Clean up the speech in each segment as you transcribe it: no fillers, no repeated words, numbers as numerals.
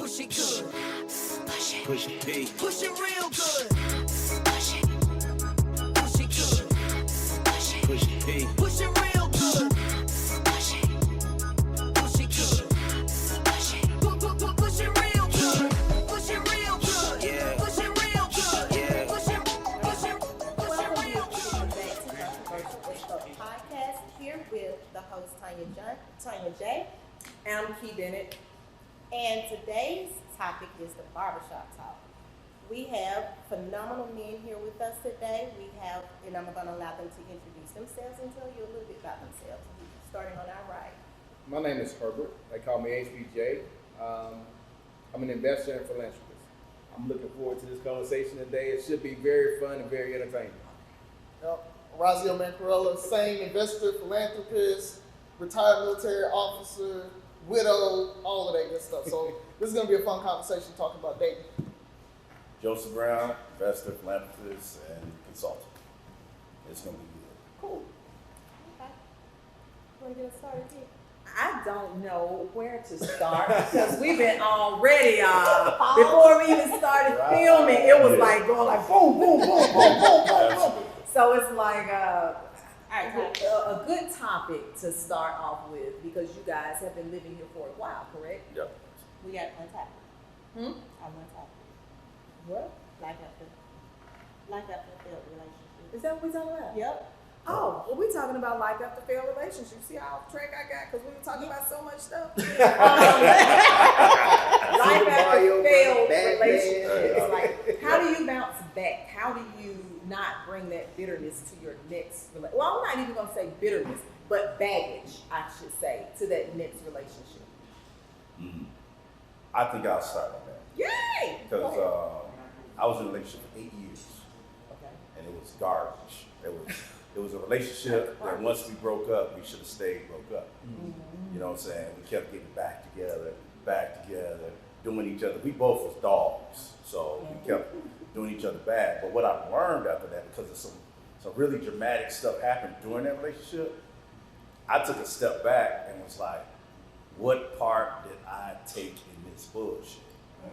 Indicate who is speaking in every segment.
Speaker 1: push it good.
Speaker 2: Push it P.
Speaker 1: Push it real good.
Speaker 2: Push it
Speaker 1: good.
Speaker 2: Push it P.
Speaker 1: Push it real good.
Speaker 2: Push it
Speaker 1: Push it good.
Speaker 2: Push it
Speaker 1: Push it real good. Push it real good.
Speaker 2: Yeah.
Speaker 1: Push it real good.
Speaker 2: Yeah.
Speaker 1: Push it real good.
Speaker 3: Welcome back to Controversial Wake Up Podcast here with the host Tanya J. And I'm Key Bennett. And today's topic is the barbershop talk. We have phenomenal men here with us today. And I'm going to allow them to introduce themselves and tell you a little bit about themselves. Starting on our right.
Speaker 4: My name is Herbert. They call me HBJ. I'm an investor and philanthropist. I'm looking forward to this conversation today. It should be very fun and very entertaining.
Speaker 5: Razio Mancarella, same investor, philanthropist, retired military officer, widow, all of that good stuff. So this is going to be a fun conversation talking about dating.
Speaker 6: Joseph Brown, investor, philanthropist, and consultant. It's going to be good.
Speaker 3: Cool. Okay. Want to get us started, Key?
Speaker 7: I don't know where to start because we've been already before we even started filming. It was like going like boom, boom, boom, boom, boom, boom, boom. So it's like a good topic to start off with because you guys have been living here for a while, correct?
Speaker 6: Yep.
Speaker 3: We got one topic. Our one topic.
Speaker 7: What?
Speaker 3: Life after a failed relationship.
Speaker 7: Is that what we're talking about?
Speaker 3: Yep.
Speaker 7: Oh, well, we're talking about life after failed relationships. See how off track I got because we were talking about so much stuff. Life after failed relationships. Like, how do you bounce back? How do you not bring that bitterness to your next relationship? Well, I'm not even going to say bitterness, but baggage, I should say, to that next relationship.
Speaker 6: Mm-hmm. I think I'll start on that.
Speaker 7: Yay!
Speaker 6: Because I was in a relationship for 8 years,
Speaker 7: Okay.
Speaker 6: and it was garbage. It was a relationship that once we broke up, we should have stayed broke up.
Speaker 7: Mm-hmm.
Speaker 6: You know what I'm saying? We kept getting back together, doing each other. We both was dogs, so we kept doing each other bad. But what I learned after that, because of some really dramatic stuff happened during that relationship, I took a step back and was like, what part did I take in this bullshit?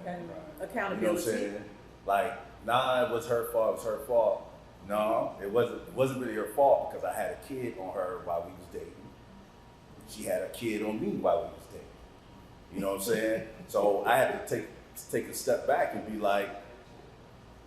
Speaker 7: Okay.
Speaker 6: You know
Speaker 7: Accountability.
Speaker 6: what I'm saying? Like, nah, it was her fault. No, it wasn't really her fault because I had a kid on her while we was dating. She had a kid on me while we was dating. You know what I'm saying? So I had to take a step back and be like,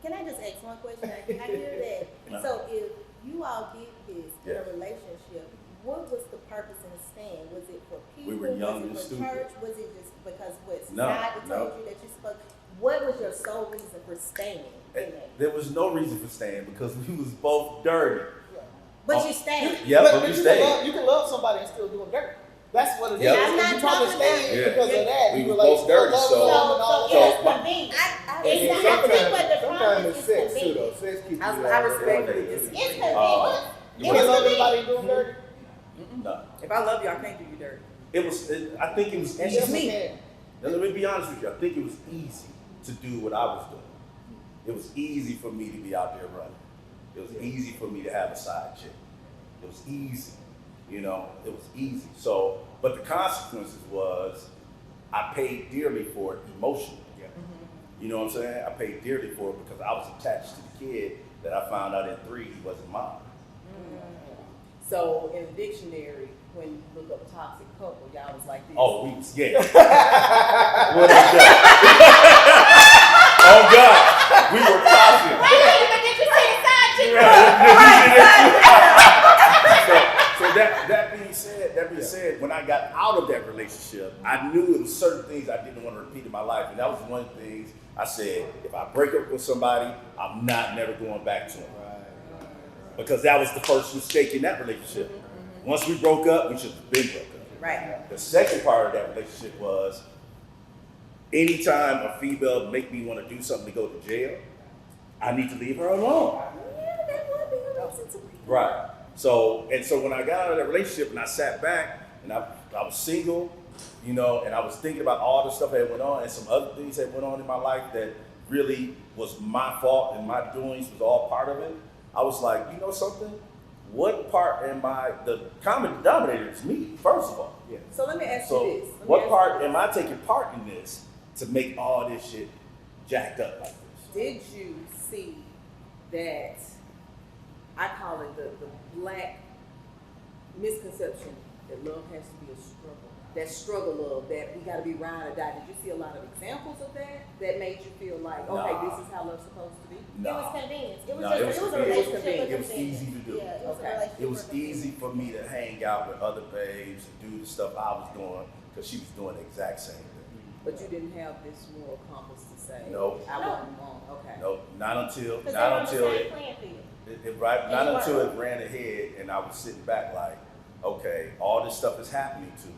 Speaker 3: Can I just ask one question? I hear that. So if you all did this in a relationship, what was the purpose in staying? Was it for people?
Speaker 6: We were young and
Speaker 3: was it for
Speaker 6: stupid.
Speaker 3: church? Was it just because what
Speaker 6: No,
Speaker 3: society told you that you're supposed? What was your sole reason for staying in that?
Speaker 6: there was no reason for staying because we was both dirty.
Speaker 3: But you stayed.
Speaker 6: Yeah, but we
Speaker 5: you
Speaker 6: stayed.
Speaker 5: You can love somebody and still doing dirt. That's what it is.
Speaker 6: Yep.
Speaker 3: I'm not
Speaker 5: You probably
Speaker 3: talking about-
Speaker 5: stayed
Speaker 6: Yeah.
Speaker 5: because of that.
Speaker 6: We
Speaker 5: You
Speaker 6: was
Speaker 5: were like,
Speaker 6: both dirty,
Speaker 5: love
Speaker 6: so-
Speaker 5: them and all
Speaker 3: So
Speaker 5: that.
Speaker 3: it's convenient.
Speaker 4: And
Speaker 3: It's not. I think what the
Speaker 4: sometimes
Speaker 3: problem
Speaker 4: it's
Speaker 3: is
Speaker 4: sex too,
Speaker 3: convenient.
Speaker 4: though. Sex keeps you
Speaker 7: I respectfully
Speaker 3: It's
Speaker 7: disagree.
Speaker 3: convenient.
Speaker 5: You can love everybody doing dirt.
Speaker 6: No,
Speaker 7: If I love you, I can't do you dirty.
Speaker 6: I think it was
Speaker 7: That's
Speaker 6: easy.
Speaker 7: just me.
Speaker 6: Now, let me be honest with you. I think it was easy to do what I was doing. It was easy for me to be out there running. It was easy for me to have a side chick. It was easy, you know. It was easy. So, but the consequences was, I paid dearly for it emotionally. You know what I'm saying? I paid dearly for it because I was attached to the kid that I found out at 3 he wasn't mine.
Speaker 7: So in the dictionary, when you look up toxic couple, y'all was like this.
Speaker 6: Oh, we was yeah. What is that? Oh God, we were toxic. So that being said, when I got out of that relationship, I knew it was certain things I didn't want to repeat in my life, and that was one of the things I said: if I break up with somebody, I'm never going back to them. Because that was the first mistake in that relationship. Once we broke up, we should have been broke up.
Speaker 7: Right.
Speaker 6: The second part of that relationship was, anytime a female make me want to do something to go to jail, I need to leave her alone.
Speaker 3: Yeah, that would be a reason to leave.
Speaker 6: Right. So when I got out of that relationship and I sat back and I was single, you know, and I was thinking about all the stuff that went on and some other things that went on in my life that really was my fault and my doings was all part of it. I was like, you know something? What part am I? The common denominator is me, first of all.
Speaker 7: So let me ask
Speaker 6: So
Speaker 7: you this.
Speaker 6: what part am I taking part in this to make all this shit jacked up like this.
Speaker 7: Did you see that, I call it the black misconception that love has to be a struggle? That struggle of that we gotta be ride or die. Did you see a lot of examples of that made you feel like, okay,
Speaker 6: Nah.
Speaker 7: this is how love's supposed to be?
Speaker 3: It was convenience. It was
Speaker 6: No,
Speaker 3: just,
Speaker 6: it was
Speaker 3: it was a
Speaker 6: convenient.
Speaker 3: relationship.
Speaker 6: It was easy to do.
Speaker 3: Yeah, it was
Speaker 7: Okay.
Speaker 3: a relationship.
Speaker 6: It was
Speaker 3: for
Speaker 6: easy
Speaker 3: convenience.
Speaker 6: for me to hang out with other babes and do the stuff I was doing because she was doing the exact same thing.
Speaker 7: But you didn't have this moral compass to say,
Speaker 6: No.
Speaker 7: I
Speaker 3: No.
Speaker 7: wasn't wrong. Okay.
Speaker 6: No, not until
Speaker 3: Because they were on the same
Speaker 6: it,
Speaker 3: playing field.
Speaker 6: right,
Speaker 3: And
Speaker 6: not
Speaker 3: you
Speaker 6: until
Speaker 3: weren't.
Speaker 6: it ran ahead and I was sitting back like, okay, all this stuff is happening to me.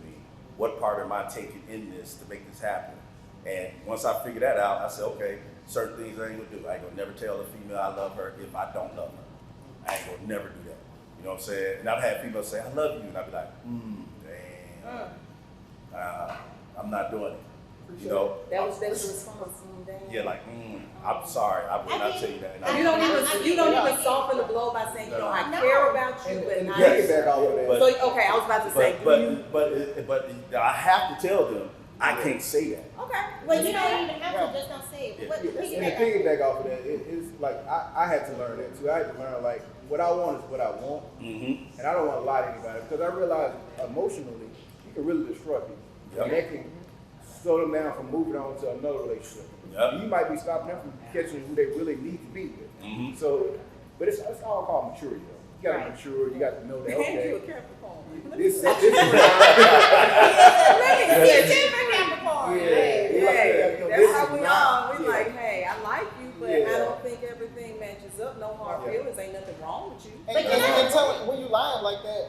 Speaker 6: What part am I taking in this to make this happen? And once I figured that out, I said, okay, certain things I ain't gonna do. I ain't gonna never tell a female I love her if I don't love her. I ain't gonna never do that. You know what I'm saying? And I've had females say, I love you, and I'd be like, damn. I'm not doing it. You know?
Speaker 7: That was the response.
Speaker 6: Yeah, like, I'm sorry, I would
Speaker 3: I
Speaker 6: not
Speaker 3: get
Speaker 6: tell you
Speaker 3: it.
Speaker 6: that. And
Speaker 3: I
Speaker 7: You
Speaker 6: I-
Speaker 7: don't
Speaker 3: I
Speaker 7: even
Speaker 3: get it.
Speaker 7: soften the blow by saying, you know, I
Speaker 3: No.
Speaker 7: care about you, but
Speaker 4: And
Speaker 7: not.
Speaker 4: to piggyback off of that,
Speaker 6: But-
Speaker 7: So okay, I was about to say, do you?
Speaker 6: but I have to tell them I can't say that.
Speaker 7: Okay.
Speaker 3: Well, you don't even have to, just don't say it.
Speaker 6: Yeah.
Speaker 3: What,
Speaker 4: and to
Speaker 3: piggyback
Speaker 4: piggyback off of that, it's like I had to learn that too. I had to learn like what I want is what I want,
Speaker 6: Mm-hmm.
Speaker 4: and I don't want to lie to anybody because I realize emotionally you can really destroy people,
Speaker 6: Yep.
Speaker 4: and that can slow them down from moving on to another relationship.
Speaker 6: Yep.
Speaker 4: You might be stopping them from catching who they really need to be with.
Speaker 6: Mhm.
Speaker 4: So, but it's all called maturity though. You got to
Speaker 3: Right.
Speaker 4: mature. You got to know that.
Speaker 7: And you a
Speaker 4: Okay,
Speaker 7: Capricorn.
Speaker 4: this is
Speaker 3: He's different Capricorn.
Speaker 4: Yeah.
Speaker 7: Hey,
Speaker 4: Yeah.
Speaker 7: that's
Speaker 4: This
Speaker 7: how
Speaker 4: is
Speaker 7: we
Speaker 4: not-
Speaker 7: are. We
Speaker 4: yeah.
Speaker 7: like, hey, I like you, but
Speaker 4: Yeah.
Speaker 7: I don't think everything matches up. No hard
Speaker 4: Yeah.
Speaker 7: feelings. Ain't nothing wrong with you.
Speaker 5: And,
Speaker 3: But
Speaker 5: and,
Speaker 3: you know-
Speaker 5: and tell, when you lying like that,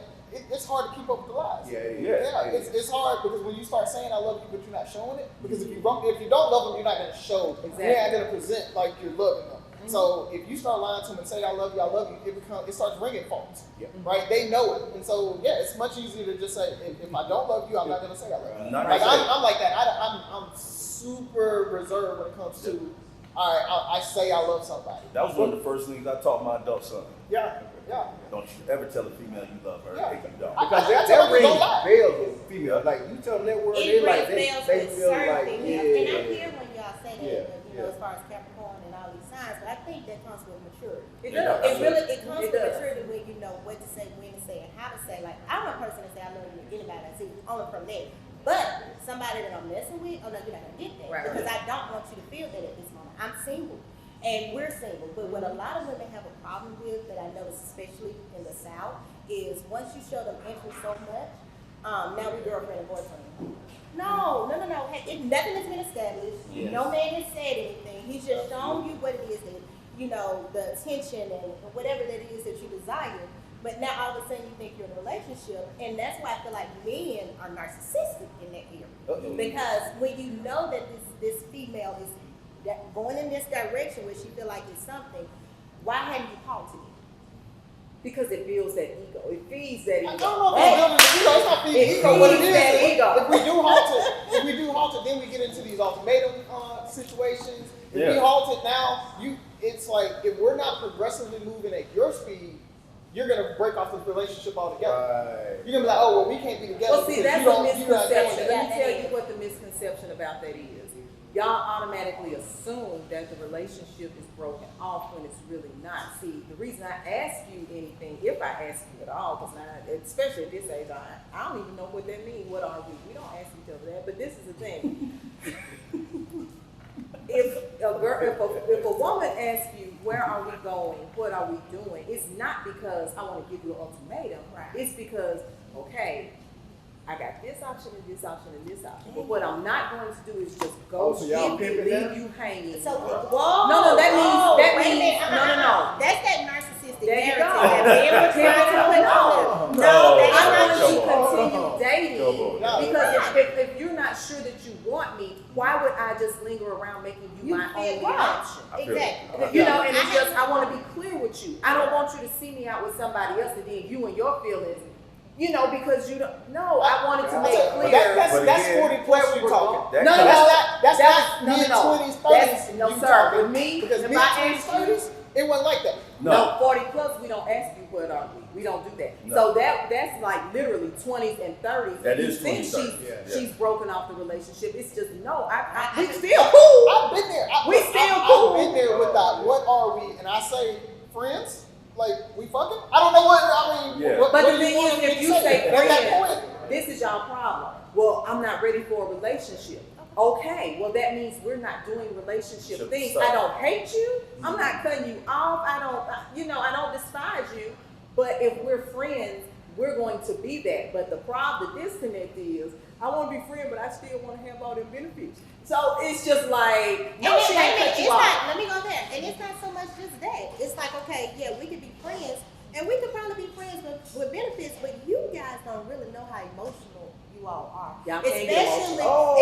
Speaker 5: it's hard to keep up with the lies.
Speaker 4: Yeah, it is.
Speaker 6: Yeah.
Speaker 4: It is.
Speaker 5: It's hard because when you start saying I love you, but you're not showing it, because if you don't love them, you're not gonna show.
Speaker 7: Exactly.
Speaker 5: You're not gonna present like you're loving them. So if you start lying to them and say I love you, it starts ringing false.
Speaker 4: Yeah.
Speaker 5: Right? They know it, and so yeah, it's much easier to just say if I don't love you, I'm not gonna say I love you.
Speaker 6: Not
Speaker 5: Like
Speaker 6: gonna say it.
Speaker 5: I'm like that. I'm super reserved when it comes to all right. I say I love somebody.
Speaker 6: That was one of the first things I taught my adult son.
Speaker 5: Yeah, yeah.
Speaker 6: Don't you ever tell a female you love her
Speaker 5: Yeah.
Speaker 6: if you don't.
Speaker 4: Because
Speaker 5: I
Speaker 4: that
Speaker 5: tell them
Speaker 4: rings
Speaker 5: don't lie.
Speaker 4: bells with females. Like you tell them that word, they
Speaker 3: It
Speaker 4: like
Speaker 3: rings bells
Speaker 4: they
Speaker 3: with
Speaker 4: feel
Speaker 3: certain
Speaker 4: like
Speaker 3: females.
Speaker 4: yeah.
Speaker 3: And I hear when y'all say that,
Speaker 4: Yeah,
Speaker 3: you know,
Speaker 4: yeah.
Speaker 3: as far as Capricorn and all these signs, but I think that comes with maturity.
Speaker 7: It
Speaker 6: Yeah,
Speaker 7: does.
Speaker 3: It really, it comes
Speaker 7: It
Speaker 3: with
Speaker 7: does.
Speaker 3: maturity when you know what to say, when to say, and how to say. Like, I'm a person that say I love you to anybody I see, only from there. But somebody that I'm messing with, oh no, you're not gonna get that.
Speaker 7: Right.
Speaker 3: Because I don't want you to feel that at this moment. I'm single. And we're single. But what a lot of women have a problem with, that I notice especially in the South, is once you show them interest so much, now we girlfriend and boyfriend. No. Nothing has been established.
Speaker 6: Yes.
Speaker 3: No man has said anything. He's just shown you what it is that, you know, the attention and whatever that is that you desire. But now all of a sudden you think you're in a relationship, and that's why I feel like men are narcissistic in that area.
Speaker 4: Uh-oh.
Speaker 3: Because when you know that this female is going in this direction where she feel like it's something, why haven't you halted it?
Speaker 7: Because it builds that ego. It feeds that ego.
Speaker 5: I don't know if it's building the ego. It's not feeding
Speaker 7: It
Speaker 5: ego. What it
Speaker 7: feeds
Speaker 5: is,
Speaker 7: that ego.
Speaker 5: if we do halt it, then we get into these ultimatum situations. If we
Speaker 6: Yeah.
Speaker 5: halt it now, it's like if we're not progressively moving at your speed, you're gonna break off the relationship altogether.
Speaker 4: Right.
Speaker 5: You're gonna be like, oh well, we can't be together.
Speaker 7: Well, see,
Speaker 5: because
Speaker 7: that's
Speaker 5: you
Speaker 7: a
Speaker 5: don't- you're not doing
Speaker 7: misconception.
Speaker 5: that.
Speaker 7: Let me tell you what the misconception about that is. Y'all automatically assume that the relationship is broken off when it's really not. See, the reason I ask you anything, if I ask you at all, because especially at this age, I don't even know what that means. What are we? We don't ask each other that. But this is the thing. If a woman asks you, where are we going? What are we doing? It's not because I want to give you an ultimatum.
Speaker 3: Right.
Speaker 7: It's because, okay, I got this option and this option and this option. But what I'm not going to do is just go
Speaker 4: Oh, so y'all
Speaker 7: get you,
Speaker 4: pimping
Speaker 7: leave
Speaker 4: now?
Speaker 7: you hanging.
Speaker 3: So, whoa.
Speaker 7: No, that
Speaker 3: wait a
Speaker 7: means,
Speaker 3: minute,
Speaker 7: no.
Speaker 3: That's that narcissistic
Speaker 7: There you
Speaker 3: narrative
Speaker 7: go.
Speaker 3: that men were trying to put on.
Speaker 6: No,
Speaker 3: No,
Speaker 7: I'm
Speaker 3: that's
Speaker 7: going
Speaker 3: not
Speaker 7: to
Speaker 3: true.
Speaker 7: continue dating
Speaker 6: Come on.
Speaker 7: because if you're not sure that you want me, why would I just linger around making you
Speaker 3: You
Speaker 7: my
Speaker 3: feel
Speaker 7: only
Speaker 3: right.
Speaker 7: option?
Speaker 6: I feel
Speaker 3: Exactly.
Speaker 7: You know, and it's just, I want to be clear with you. I don't want you to see me out with somebody else and then you and your feelings, you know, because you don't, no, I wanted to make
Speaker 5: But
Speaker 7: clear.
Speaker 5: that's
Speaker 6: But
Speaker 5: that's
Speaker 6: again,
Speaker 5: 40 plus
Speaker 7: where
Speaker 5: you
Speaker 7: we're
Speaker 5: talking.
Speaker 6: going.
Speaker 5: That's not
Speaker 7: no,
Speaker 5: mid 20s, 30s.
Speaker 7: That's, no,
Speaker 5: you
Speaker 7: sir.
Speaker 5: talking.
Speaker 7: With me,
Speaker 5: Because
Speaker 7: if
Speaker 5: mid
Speaker 7: I
Speaker 5: 20s,
Speaker 7: ask you,
Speaker 5: 30s, It wasn't like that.
Speaker 7: No, 40 plus, we don't ask you what are we. We don't do that.
Speaker 6: No.
Speaker 7: So that's like literally 20s and 30s.
Speaker 6: That
Speaker 7: You
Speaker 6: is
Speaker 7: think
Speaker 6: 20s, 30s.
Speaker 7: she's broken off the relationship. It's just no. We
Speaker 3: I-
Speaker 7: still cool.
Speaker 5: I've been there.
Speaker 7: We still cool.
Speaker 5: I've been there with that. What are we? And I say, friends? Like, we fucking? I don't know what, I mean,
Speaker 6: Yeah.
Speaker 5: what,
Speaker 7: But
Speaker 5: what
Speaker 7: the
Speaker 5: do
Speaker 7: thing
Speaker 5: want
Speaker 7: is,
Speaker 5: me
Speaker 7: if
Speaker 5: to
Speaker 7: you say
Speaker 5: At that
Speaker 7: friends,
Speaker 5: point,
Speaker 7: this is y'all problem. Well, I'm not ready for a relationship. Okay, well that means we're not doing relationship
Speaker 6: Should
Speaker 7: things.
Speaker 6: stop.
Speaker 7: I don't hate you. I'm not cutting you off. I don't despise you. But if we're friends, we're going to be that. But the problem, the disconnect is, I want to be friends, but I still want to have all the benefits. So it's just like, no, she ain't cut you off.
Speaker 3: Let me go there. And it's not so much just that. It's like, okay, yeah, we could be friends, and we could probably be friends with benefits, but you guys don't really know how emotional you all are.
Speaker 7: Y'all can't get
Speaker 3: Especially,
Speaker 7: emotional.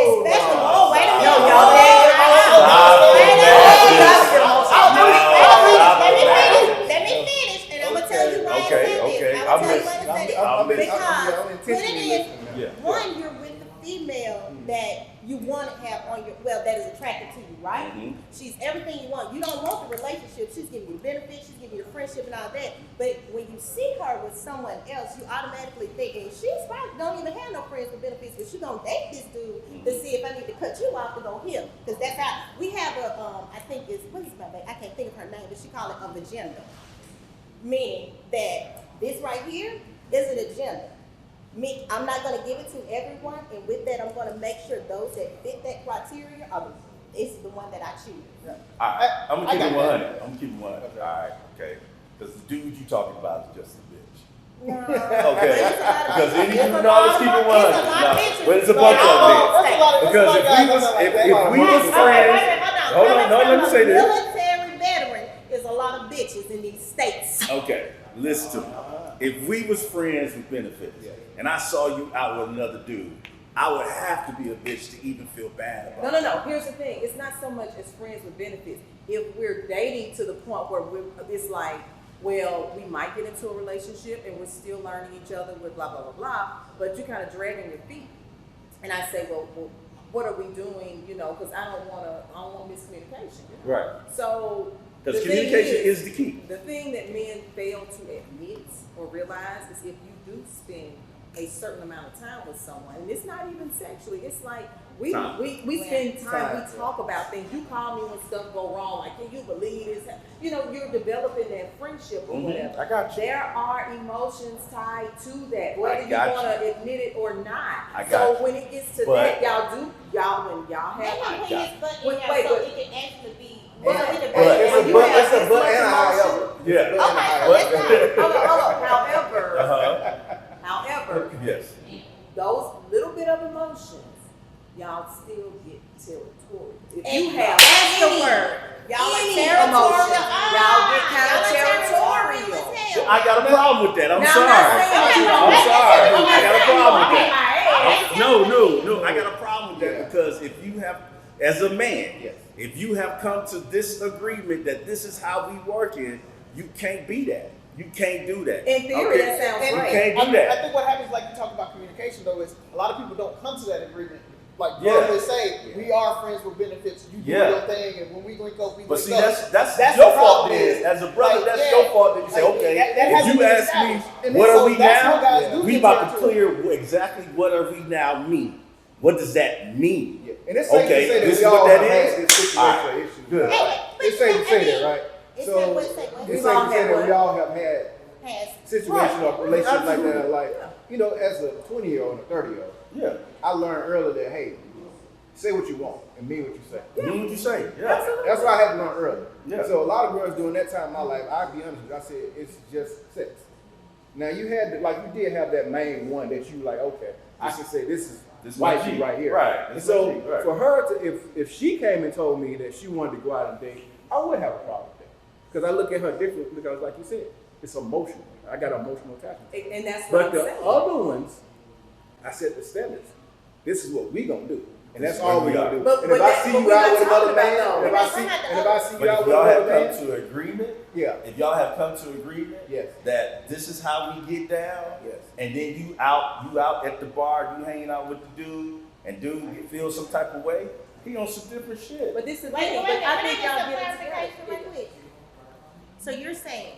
Speaker 3: wait a minute.
Speaker 7: No,
Speaker 3: Hold
Speaker 7: y'all
Speaker 3: on.
Speaker 7: can't get
Speaker 3: Let me finish, and I'm gonna tell you why I
Speaker 6: Okay,
Speaker 3: said
Speaker 6: okay.
Speaker 3: this.
Speaker 6: I'm
Speaker 3: I'm gonna tell you
Speaker 6: listening.
Speaker 3: why I said
Speaker 6: I'm
Speaker 3: this.
Speaker 6: listening.
Speaker 3: Because when
Speaker 4: intentionally
Speaker 3: it is,
Speaker 4: listening.
Speaker 6: Yeah.
Speaker 3: one, you're with the female that you want to have on your, well, that is attracted to you, right?
Speaker 6: Mhm.
Speaker 3: She's everything you want. You don't want the relationship. She's giving you the benefits. She's giving you the friendship and all that. But when you see her with someone else, you automatically think, and she's probably don't even have no friends with benefits, but she's gonna date this dude to see if I need to cut you off to go him. Because that's how we have a, I think it's, what is my name? I can't think of her name, but she called it a agenda. Meaning that this right here is an agenda. I'm not going to give it to everyone, and with that, I'm going to make sure those that fit that criteria is the one that I choose.
Speaker 6: All right, I'm gonna
Speaker 5: I
Speaker 6: keep it
Speaker 5: got
Speaker 6: 100. I'm gonna keep it 100. All right, okay. Because the dude you talking about is just a bitch.
Speaker 3: No.
Speaker 6: Okay. Because any
Speaker 3: It's a
Speaker 6: dude, no,
Speaker 3: lot
Speaker 6: let's
Speaker 3: of-
Speaker 6: keep it
Speaker 3: it's a
Speaker 6: 100.
Speaker 3: lot of
Speaker 6: No,
Speaker 3: bitches.
Speaker 6: but it's a
Speaker 3: So,
Speaker 6: bunch of them.
Speaker 5: that's a lot of
Speaker 6: Because
Speaker 5: guys
Speaker 6: if we was
Speaker 5: like that.
Speaker 6: if we was friends, hold on, no, let me say this.
Speaker 3: Military veteran is a lot of bitches in these states.
Speaker 6: Okay, listen to me. If we was friends with benefits, and I saw you out with another dude, I would have to be a bitch to even feel bad about it.
Speaker 7: No. Here's the thing. It's not so much as friends with benefits. If we're dating to the point where it's like, well, we might get into a relationship and we're still learning each other with blah, blah, blah, blah, but you're kind of dragging your feet. And I say, well what are we doing? Because I don't want miscommunication.
Speaker 6: Right.
Speaker 7: So
Speaker 6: Because
Speaker 7: the thing
Speaker 6: communication is the key.
Speaker 7: The thing that men fail to admit or realize is if you do spend a certain amount of time with someone, and it's not even sexually, it's like we spend time, we talk about things. You call me when stuff go wrong, like, can you believe this? You're developing that friendship or whatever.
Speaker 6: I got you.
Speaker 7: There are emotions tied to that, whether you
Speaker 6: got
Speaker 7: want to admit it or not.
Speaker 6: I got
Speaker 7: So
Speaker 6: you.
Speaker 7: when it gets to
Speaker 6: But-
Speaker 7: that, when y'all have
Speaker 3: Wait, so it can actually be.
Speaker 7: But-
Speaker 3: so it can
Speaker 6: but-
Speaker 3: be-
Speaker 4: It's a
Speaker 7: you
Speaker 4: but,
Speaker 7: have
Speaker 4: it's a
Speaker 7: this
Speaker 4: but
Speaker 7: much
Speaker 4: and a
Speaker 7: emotion.
Speaker 4: however.
Speaker 6: Yeah.
Speaker 3: Okay, so let's go.
Speaker 7: Hold on. However,
Speaker 6: Uh-huh. Yes.
Speaker 7: those little bit of emotions, y'all still get territorial. If
Speaker 3: And
Speaker 7: you have
Speaker 3: that's the
Speaker 7: any-
Speaker 3: word.
Speaker 7: y'all are
Speaker 3: Any
Speaker 7: territorial.
Speaker 3: emotion.
Speaker 7: Y'all get kind
Speaker 3: Y'all
Speaker 7: of
Speaker 3: are
Speaker 7: territorial.
Speaker 3: as hell.
Speaker 6: I got a problem with that. I'm
Speaker 7: Now,
Speaker 6: sorry.
Speaker 7: I'm not saying you
Speaker 6: I'm
Speaker 7: don't.
Speaker 6: sorry.
Speaker 3: I'm not
Speaker 6: I got a
Speaker 3: saying
Speaker 6: problem
Speaker 3: you
Speaker 6: with
Speaker 3: don't.
Speaker 6: that.
Speaker 3: Hey,
Speaker 6: No. I got a problem with that
Speaker 4: Yeah.
Speaker 6: because if you have, as a man,
Speaker 4: Yes.
Speaker 6: if you have come to this agreement that this is how we working, you can't be that. You can't do that.
Speaker 7: In theory, that sounds
Speaker 5: And
Speaker 7: great.
Speaker 6: can't do
Speaker 5: I
Speaker 6: that.
Speaker 5: think what happens, like you talk about communication, though, is a lot of people don't come to that agreement. Like,
Speaker 6: Yeah.
Speaker 5: verbally say, we are friends with benefits, you do
Speaker 6: Yeah.
Speaker 5: your thing, and when we link up, we
Speaker 6: But
Speaker 5: link
Speaker 6: see,
Speaker 5: up.
Speaker 6: that's
Speaker 5: the
Speaker 6: your fault
Speaker 5: problem
Speaker 6: then.
Speaker 5: is,
Speaker 6: As a brother,
Speaker 5: like,
Speaker 6: that's
Speaker 5: yeah,
Speaker 6: your fault that you say,
Speaker 5: like,
Speaker 6: okay,
Speaker 5: that
Speaker 6: if
Speaker 5: hasn't
Speaker 6: you
Speaker 5: been
Speaker 6: ask me,
Speaker 5: established. And
Speaker 6: what
Speaker 5: then,
Speaker 6: are
Speaker 5: so
Speaker 6: we
Speaker 5: that's
Speaker 6: now?
Speaker 5: what guys do
Speaker 6: We
Speaker 5: get
Speaker 6: about to
Speaker 5: territorial.
Speaker 6: clear exactly what are we now mean. What does that mean?
Speaker 4: Yeah. And it's safe
Speaker 6: Okay,
Speaker 4: to say that
Speaker 6: this
Speaker 4: we
Speaker 6: is what
Speaker 4: all
Speaker 6: that
Speaker 4: have
Speaker 6: is?
Speaker 4: had this situation
Speaker 6: All right.
Speaker 4: or issue.
Speaker 6: Good.
Speaker 4: Right? It's safe to say that, right?
Speaker 3: It's
Speaker 4: So
Speaker 3: safe to say what?
Speaker 4: it's safe
Speaker 7: We've
Speaker 4: to
Speaker 7: all
Speaker 4: say
Speaker 7: had
Speaker 4: that we
Speaker 7: one.
Speaker 4: all have had
Speaker 3: Has
Speaker 4: situations or relationships like
Speaker 6: Absolutely.
Speaker 4: that. Like, as a 20-year-old and a 30-year-old,
Speaker 6: Yeah.
Speaker 4: I learned early that, hey, say what you want and mean what you say.
Speaker 6: Mean what you say. Yeah.
Speaker 4: That's what I had to learn early.
Speaker 6: Yeah.
Speaker 4: So a lot of girls during that time in my life, I'll be honest with you, I said, it's just sex. Now you had, you did have that main one that you like, okay, I can say this is
Speaker 6: my
Speaker 4: wifey
Speaker 6: G.
Speaker 4: right here.
Speaker 6: Right.
Speaker 4: And
Speaker 6: This
Speaker 4: so
Speaker 6: my G, right.
Speaker 4: for her to, if she came and told me that she wanted to go out and date, I would have a problem with that. Because I look at her different because like you said, it's emotional. I got an emotional attachment.
Speaker 7: And that's what
Speaker 4: But
Speaker 7: I'm
Speaker 4: the
Speaker 7: saying.
Speaker 4: other ones, I set the standards. This is what we gonna do. And
Speaker 6: This
Speaker 4: that's
Speaker 6: is
Speaker 4: all
Speaker 6: what
Speaker 4: we
Speaker 6: we
Speaker 4: gonna
Speaker 6: are.
Speaker 4: do.
Speaker 7: But-
Speaker 4: And
Speaker 7: but
Speaker 4: if I
Speaker 7: that-
Speaker 4: see
Speaker 7: but
Speaker 4: you
Speaker 7: we're
Speaker 4: out
Speaker 7: not
Speaker 4: with another
Speaker 7: talking about
Speaker 4: man,
Speaker 7: though.
Speaker 4: and if I see
Speaker 6: But
Speaker 4: you out
Speaker 6: if
Speaker 4: with
Speaker 6: y'all have
Speaker 4: another
Speaker 6: come
Speaker 4: man,
Speaker 6: to agreement,
Speaker 4: yeah.
Speaker 6: if y'all have come to agreement
Speaker 4: Yes.
Speaker 6: that this is how we get down,
Speaker 4: Yes.
Speaker 6: and then you out at the bar, you hanging out with the dude, and dude feels some type of way, he on some different shit.
Speaker 7: But this is the
Speaker 3: Wait,
Speaker 7: thing.
Speaker 3: wait,
Speaker 7: But I
Speaker 3: wait,
Speaker 7: think
Speaker 3: can I
Speaker 7: y'all
Speaker 3: get
Speaker 7: get
Speaker 3: some
Speaker 7: it
Speaker 3: clarification
Speaker 7: together.
Speaker 3: right quick? So you're saying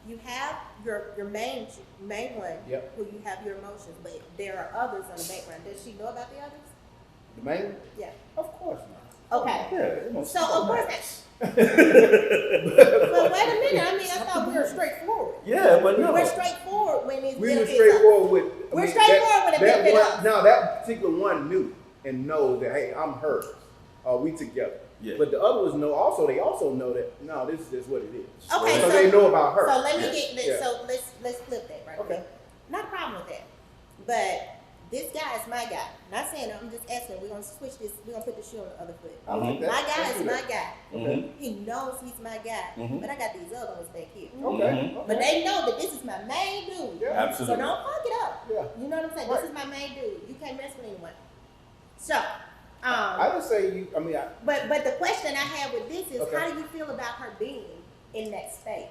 Speaker 3: you have your main one,
Speaker 4: Yep.
Speaker 3: who you have your emotions, but there are others in the background. Does she know about the others?
Speaker 4: The main?
Speaker 3: Yeah.
Speaker 4: Of course not.
Speaker 3: Okay.
Speaker 6: Yeah.
Speaker 3: So of course not. But wait a minute. I mean, I thought we were straightforward.
Speaker 6: Yeah, but no.
Speaker 3: We're straightforward when it's
Speaker 4: We were
Speaker 3: benefits
Speaker 4: straightforward with.
Speaker 3: We're straightforward with it
Speaker 4: that
Speaker 3: benefit
Speaker 4: one.
Speaker 3: us.
Speaker 4: No, that particular one knew and knows that hey, I'm hers. We together.
Speaker 6: Yeah.
Speaker 4: But the others know also. They also know that no, this is just what it is.
Speaker 3: Okay,
Speaker 4: So they know about her.
Speaker 3: So let me
Speaker 6: Yes.
Speaker 3: get
Speaker 4: Yeah.
Speaker 3: so let's flip that right.
Speaker 4: Okay.
Speaker 3: quick. Not a problem with that, but this guy is my guy. Not saying I'm just asking. We're gonna switch this. We're gonna put the shoe on the other foot.
Speaker 4: I like that.
Speaker 3: My guy
Speaker 4: Let's
Speaker 3: is
Speaker 4: do
Speaker 3: my
Speaker 4: that.
Speaker 3: guy.
Speaker 6: Mhm.
Speaker 3: He knows he's my guy,
Speaker 6: Mhm.
Speaker 3: but I got these other ones back here.
Speaker 4: Okay.
Speaker 3: But they know that this is my main dude.
Speaker 4: Yeah.
Speaker 3: So
Speaker 6: Absolutely.
Speaker 3: don't fuck it up.
Speaker 4: Yeah.
Speaker 3: You know what I'm saying?
Speaker 4: Right.
Speaker 3: This is my main dude. You can't mess with anyone. So,
Speaker 4: I would say you. I mean,
Speaker 3: but the question I have with this is,
Speaker 4: Okay.
Speaker 3: how do you feel about her being in that space?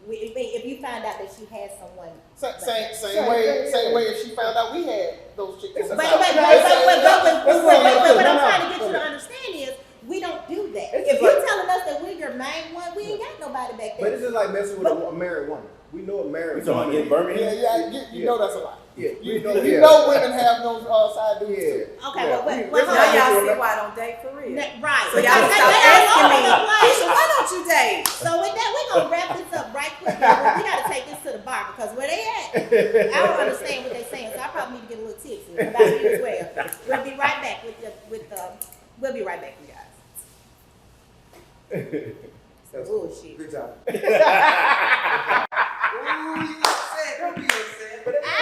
Speaker 3: If you find out that she has someone.
Speaker 5: Same way if she found out we had those chicks.
Speaker 4: It's a-
Speaker 3: But
Speaker 4: No,
Speaker 3: what
Speaker 4: no,
Speaker 3: I'm
Speaker 4: no.
Speaker 3: trying to get you to understand is, we don't do that.
Speaker 4: It's
Speaker 3: If
Speaker 4: just
Speaker 3: you're
Speaker 4: like-
Speaker 3: telling us that we're your main one, we ain't got nobody back
Speaker 4: but
Speaker 3: there.
Speaker 4: it's just like messing with a married woman. We know a
Speaker 6: We
Speaker 4: married
Speaker 6: talking about
Speaker 4: woman.
Speaker 6: in Birmingham?
Speaker 5: You know that's a lie.
Speaker 4: Yeah.
Speaker 5: You
Speaker 4: yeah.
Speaker 5: know women have no side dudes
Speaker 4: Yeah.
Speaker 5: too.
Speaker 3: Okay,
Speaker 4: Yeah.
Speaker 3: well,
Speaker 4: We-
Speaker 3: well,
Speaker 4: that's
Speaker 7: Now
Speaker 3: hold on.
Speaker 7: y'all
Speaker 4: on.
Speaker 7: see why I don't date for real.
Speaker 3: Right.
Speaker 7: So y'all
Speaker 3: Because
Speaker 7: stop
Speaker 3: they
Speaker 7: asking me,
Speaker 3: all over the place.
Speaker 7: Keisha, why don't you date?
Speaker 3: So with that, we're gonna wrap this up right quick. We gotta take this to the bar because where they at, I don't understand what they're saying. So I probably need to get a little tipsy about you as well. We'll be right back we'll be right back, you guys.
Speaker 4: That's
Speaker 3: Bullshit.
Speaker 4: Good job.
Speaker 3: I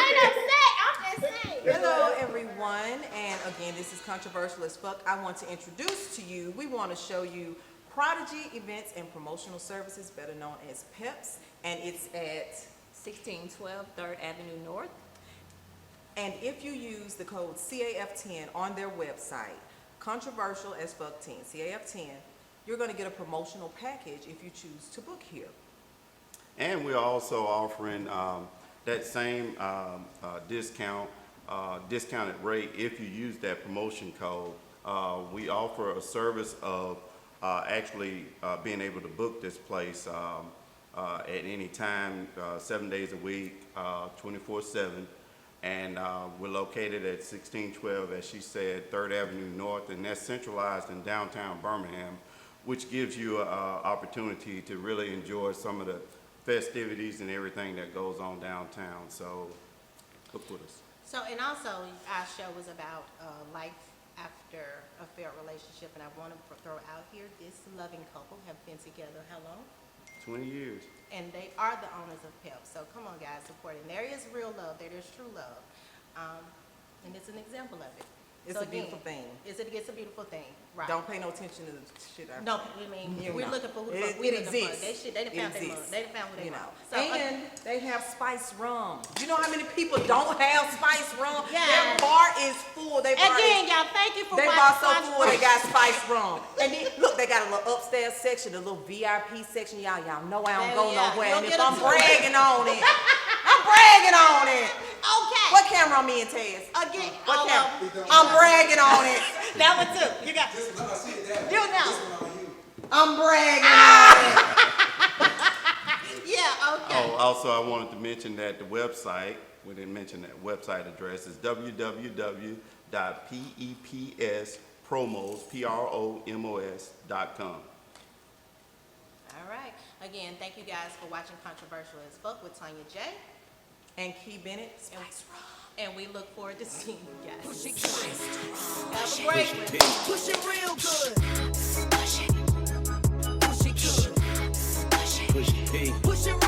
Speaker 3: ain't upset. I'm just saying.
Speaker 7: Hello, everyone, and again, this is Controversial as Fuck. I want to introduce to you, we want to show you Prodigy Events and Promotional Services, better known as PEPS, and it's at,
Speaker 8: 1612 3rd Avenue North.
Speaker 7: and if you use the code CAF10 on their website, Controversial as Fuck 10, CAF10, you're going to get a promotional package if you choose to book here.
Speaker 9: And we're also offering that same discounted rate if you use that promotion code. We offer a service of actually being able to book this place at any time, 7 days a week, 24/7. And we're located at 1612, as she said, 3rd Avenue North, and that's centralized in downtown Birmingham, which gives you an opportunity to really enjoy some of the festivities and everything that goes on downtown. So look with us.
Speaker 3: So, and also, our show was about life after a failed relationship, and I want to throw out here, this loving couple have been together how long?
Speaker 9: 20 years.
Speaker 3: And they are the owners of PEP. So come on, guys, support it. And there is real love. There is true love. And it's an example of it.
Speaker 7: It's
Speaker 3: So
Speaker 7: a beautiful thing.
Speaker 3: It's a beautiful thing. Right.
Speaker 7: Don't pay no attention to the shit I
Speaker 3: No, I mean,
Speaker 7: You
Speaker 3: we're
Speaker 7: know.
Speaker 3: looking for who the
Speaker 7: It-
Speaker 3: fuck we
Speaker 7: it
Speaker 3: looking for.
Speaker 7: exists.
Speaker 3: They shit, they done
Speaker 7: It
Speaker 3: found their
Speaker 7: exists.
Speaker 3: mom. They done found what they
Speaker 7: You know,
Speaker 3: want. So,
Speaker 7: and they have spice rum. You know how many people don't have spice rum?
Speaker 3: Yeah.
Speaker 7: Their bar is full. Their bar
Speaker 3: again,
Speaker 7: is,
Speaker 3: y'all, thank you for
Speaker 7: they
Speaker 3: watching.
Speaker 7: bar so full they got spice rum. And then, look, they got a little upstairs section, a little VIP section. Y'all know I don't
Speaker 3: Hell
Speaker 7: go
Speaker 3: yeah.
Speaker 7: nowhere.
Speaker 3: You'll
Speaker 7: And if
Speaker 3: get
Speaker 7: I'm
Speaker 3: a tour.
Speaker 7: bragging on it, I'm bragging on it.
Speaker 3: Okay.
Speaker 7: What camera I'm in, Tez?
Speaker 3: Again,
Speaker 7: What
Speaker 3: all
Speaker 7: camera?
Speaker 3: of them.
Speaker 7: I'm bragging on it.
Speaker 3: That one too. You got. You know.
Speaker 7: I'm bragging on it.
Speaker 3: Yeah. Okay.
Speaker 9: Oh, also I wanted to mention that the website, we didn't mention that website address, is www.pepspromos.com.
Speaker 3: All right. Again, thank you guys for watching Controversial as Fuck with Tanya J.
Speaker 7: And Key Bennett.
Speaker 3: And we look forward to seeing you guys.
Speaker 1: Push it good.
Speaker 3: Have a great one.
Speaker 1: Push it real good.
Speaker 2: Push it,
Speaker 1: Push it good.
Speaker 2: push it,
Speaker 1: Push it real